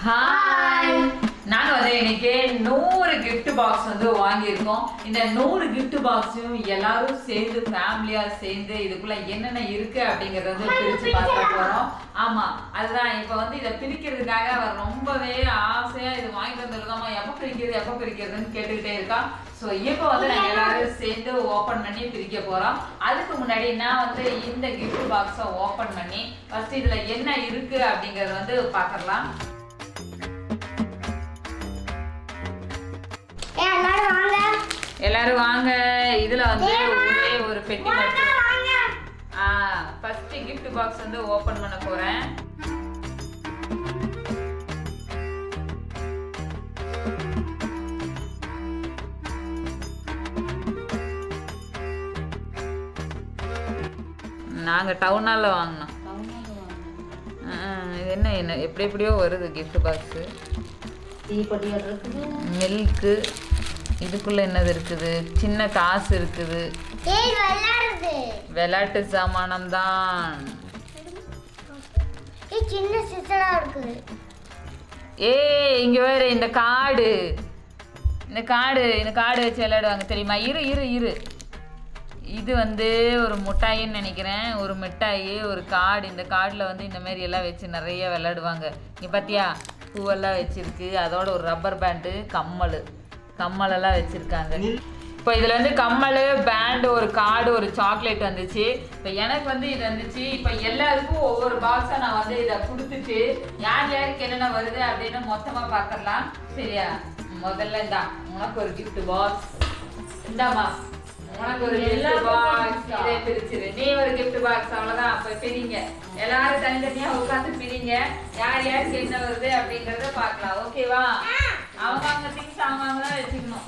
Hi, நாங்க வந்து இன்னைக்கு 100 gift box வந்து வாங்கியிருக்கோம். இந்த 100 gift boxையும் எல்லாரும் சேர்ந்து ஃபேமிலியா சேர்ந்து இதுக்குள்ள என்னென்ன இருக்கு அப்படிங்கறத வந்து பிரிச்சு பார்க்க போறோம். ஆமா, அதுதான் இப்ப வந்து இதை பிரிக்கிறதுக்காக அவர் ரொம்பவே ஆசையா இது வாங்கிட்டு வந்திருக்காமா, எப்ப பிரிக்கிறதுன்னு கேட்டுக்கிட்டே இருக்கா. ஸோ இப்போ வந்து நாங்கள் எல்லாரும் சேர்ந்து ஓப்பன் பண்ணி பிரிக்க போறோம். அதுக்கு முன்னாடி நான் வந்து இந்த gift box-ஐ ஓப்பன் பண்ணி ஃபர்ஸ்ட் இதுல என்ன இருக்கு அப்படிங்கறத வந்து பார்க்கலாம். எல்லாரும் வாங்க. இதுல வந்து ஒரே ஒரு பெட்டி மட்டும். ஃபர்ஸ்ட் gift box வந்து ஓபன் பண்ண போறேன். நாங்க டவுன் ஹால்ல வாங்கினோம். இது என்ன எப்படியோ வருது gift box. மில்க், இதுக்குள்ள என்னது இருக்குது? சின்ன காசு இருக்குது. விளையாட்டு சாமானம் தான். இங்க வேற இந்த கார்டு வச்சு விளையாடுவாங்க தெரியுமா? இரு இது வந்து ஒரு மிட்டாயின்னு நினைக்கிறேன். ஒரு மிட்டாயி, ஒரு கார்டு. இந்த கார்டில் வந்து இந்த மாதிரி எல்லாம் வச்சு நிறைய விளையாடுவாங்க. இங்கே பார்த்தியா, பூவெல்லாம் வச்சிருக்கு. அதோட ஒரு ரப்பர் பேண்டு, கம்மலெல்லாம் வச்சுருக்காங்க. இப்போ இதில் வந்து கம்மல், பேண்டு, ஒரு கார்டு, ஒரு சாக்லேட் வந்துச்சு. இப்போ எனக்கு வந்து இது வந்துச்சு. இப்போ எல்லாருக்கும் ஒவ்வொரு பாக்ஸாக நான் வந்து இதை கொடுத்துட்டு யாருக்கு என்னென்ன வருது அப்படின்னு மொத்தமாக பார்த்துடலாம். சரியா? முதல்ல இந்தா உனக்கு ஒரு gift box. இந்தாமா உனக்கு ஒரு gift box. இதை பிரிச்சிரு. நீ ஒரு gift box. அவ்வளோதான். அப்போ பிரிங்க. எல்லாரும் தனித்தனியாக உட்காந்து பிரிங்க. யாருக்கு என்ன வருது அப்படிங்கிறத பார்க்கலாம். ஓகேவா? அவங்க திங்ஸ் அவங்க தான் வச்சுக்கணும்.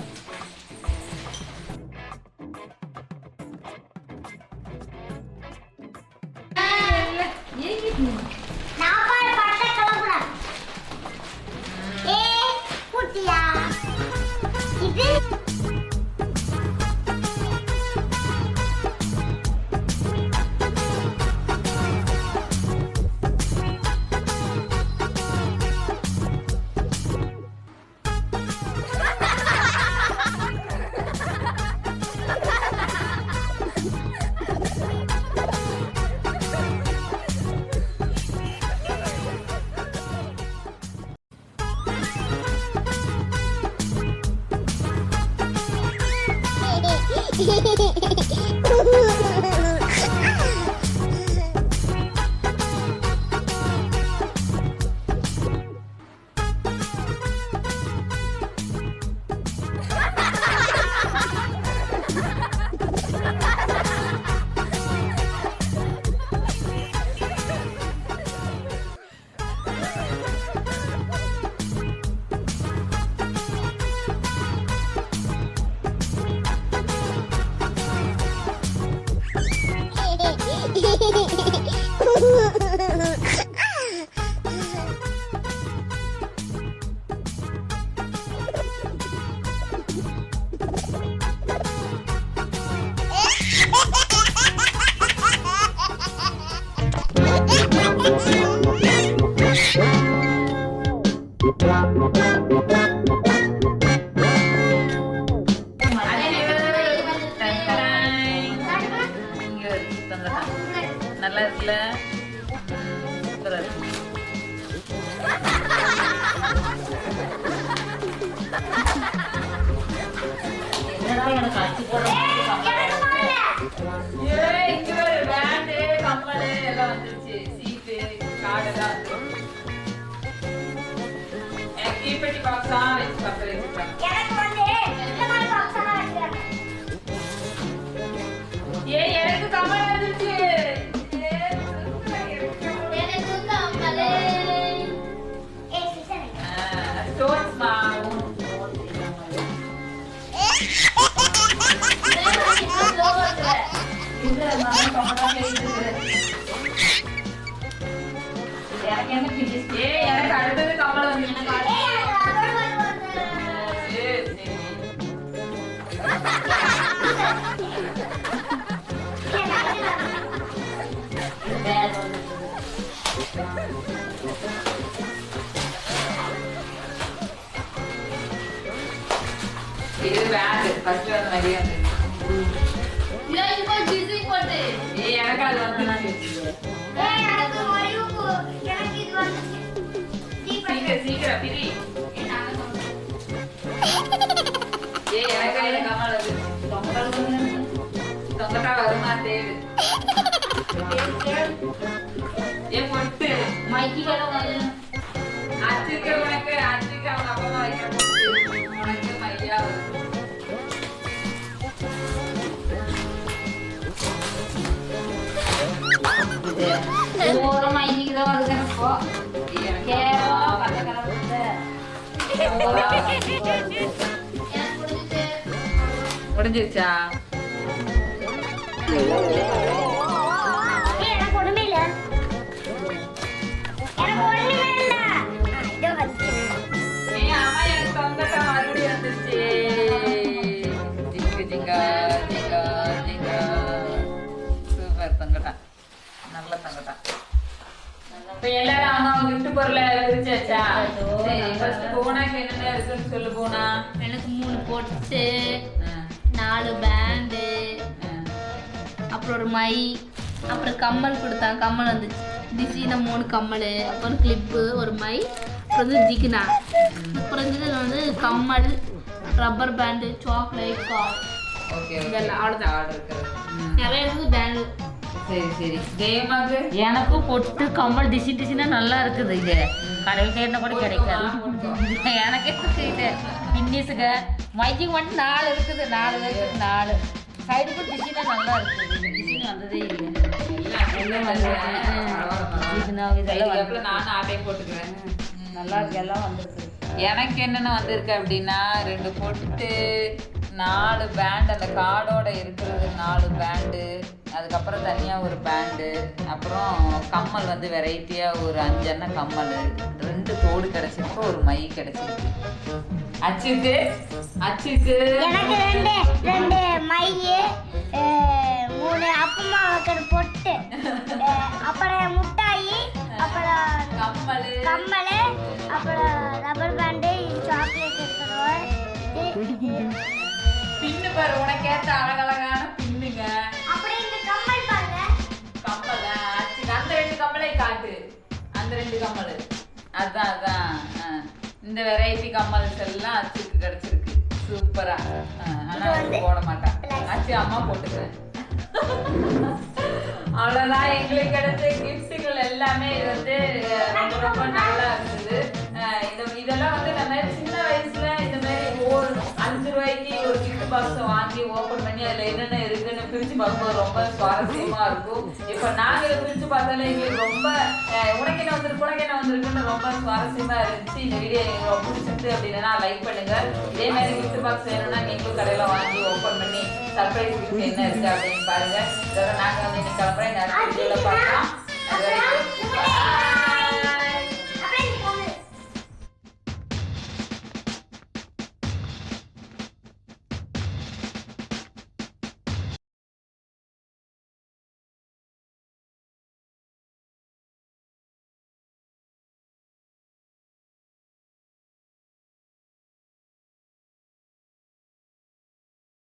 நல்லா இருக்குல்ல? எனக்கு அச்சு போட பேண்டு, கம்மல் எல்லாம் வந்துருச்சு. சீட்டு, கார்டெல்லாம் வந்து தீப்பெட்டி பாக்ஸா வச்சு பக்கம் எனக்கு கம்மல் வந்துருச்சு. எனக்கு அடுத்தது கம்மல் வந்து இது பேண்ட் ஃபர்ஸ்ட் வந்த மாதிரியே இருந்துச்சு. எனக்கு அது வந்துருச்சு. சீக்கிரம் பிரி. எனக்கு கமல் அது தொங்கட்டா வருமா தேடு. பொட்டு மைக்கி அச்சுக்கு உனக்கு அச்சுக்கு அவங்க அப்பா அம்மா வைக்கிற பொட்டு உனக்கு மையா வருது. முடிஞ்சிருச்சா? எல்லாரும் அவங்க கிஃப்ட் பொருளை பிரிச்சாச்சா? போனாக்கு என்னென்ன இருக்குன்னு சொல்லு. போனா எனக்கு 3 பொட்டு, 4 பேண்டு, அப்புறம் ஒரு மை, அப்புறம் கம்மல் கொடுத்தாங்க. கம்மல் வந்துச்சு டிசைனா 3 கம்மல், அப்புறம் கிளிப்பு, ஒரு மை, அப்புறம் வந்து ஜிகினா, அப்புறம் வந்து கம்மல், ரப்பர் பேண்டு, சாக்லேட், கார். இதெல்லாம் அவ்வளோதான். நிறைய இருக்குது பேண்டு. சரி சரி. தேவமாக்கு எனக்கும் பொட்டு கம்மல் டிசைனா நல்லா இருக்குது. இது கடையில் தேடினா கூட கிடைக்காது. எனக்கு இது இன்னிஸுங்க மைக்கிங் மட்டும் 4 இருக்குது. 4 இருக்குது. 4 சைடுக்கும் டிசைனா நல்லா இருக்குது. டிசைன் வந்ததே இல்லை. நானும் ஆட்டையை போட்டுக்கிறேன். நல்லா இருக்கு. எல்லாம் வந்துருக்கு. எனக்கு என்னென்ன வந்திருக்கு அப்படின்னா 2 பொட்டு, 4 பேண்ட், அந்த கார்டோட இருக்கிறது 4 பேண்டு, அதுக்கப்புறம் தனியாக ஒரு பேண்டு, அப்புறம் கம்மல் வந்து வெரைட்டியாக ஒரு 5 எண்ணெய் கம்மல், 2 தோடு கிடச்சிருக்கு, ஒரு மை கிடச்சிருக்கு. அச்சுக்கு அச்சுக்கு எனக்கு 2 மை, 3 அப்பமா வைக்கிற பொட்டு, அப்புறம் முட்டாயி, அப்புறம் கம்மல், அப்புறம் ரப்பர் பேண்டு, சாக்லேட் இருக்கிறோம். பின்னு பாரு, உனக்கு ஏற்ற அழகழகான பின்னுங்க. அப்படியே இந்த கம்மல் பாருங்க. கம்மல் அச்சுக்கு அந்த 2 கம்மலை காட்டு. அந்த 2 கம்மல் அதான் அதான். இந்த வெரைட்டி கம்மல்ஸ் எல்லாம் அச்சுக்கு கிடைச்சிருக்கு. சூப்பரா. ஆனா போட மாட்டான். அச்சு அம்மா போட்டுக்கிறேன். அவ்வளோதான் எங்களுக்கு கிடைச்ச கிஃப்ட்டுகள் எல்லாமே. இது வந்து ரொம்ப ரொம்ப நல்லா இருந்தது. இதெல்லாம் வந்து நம்ம சின்ன வயசுல இந்த மாதிரி ஒரு 5 ரூபாய்க்கு ஒரு கிஃப்ட் பாக்ஸை வாங்கி ஓப்பன் பண்ணி அதில் என்னென்ன இருக்குன்னு பிரித்து பார்க்கும்போது ரொம்ப சுவாரஸ்யமா இருக்கும். இப்போ நாங்கள் இதை பிரித்து பார்த்தாலே எங்களுக்கு ரொம்ப உனக்கு என்ன வந்திருக்குன்னு ரொம்ப சுவாரஸ்யமா இருந்துச்சு. இந்த வீடியோ எங்களுக்கு ரொம்ப பிடிச்சிருக்கு அப்படின்னா லைக் பண்ணுங்க. இதே மாதிரி கிஃப்ட் பாக்ஸ் வேணும்னா நீங்களும் கடையில் வாங்கி ஓப்பன் பண்ணி சர்ப்ரைஸ் கிஃப்ட் என்ன இருக்கு அப்படின்னு பாருங்க. இதோட நாங்கள் வந்து இன்னைக்கு கிளம்புறேன்.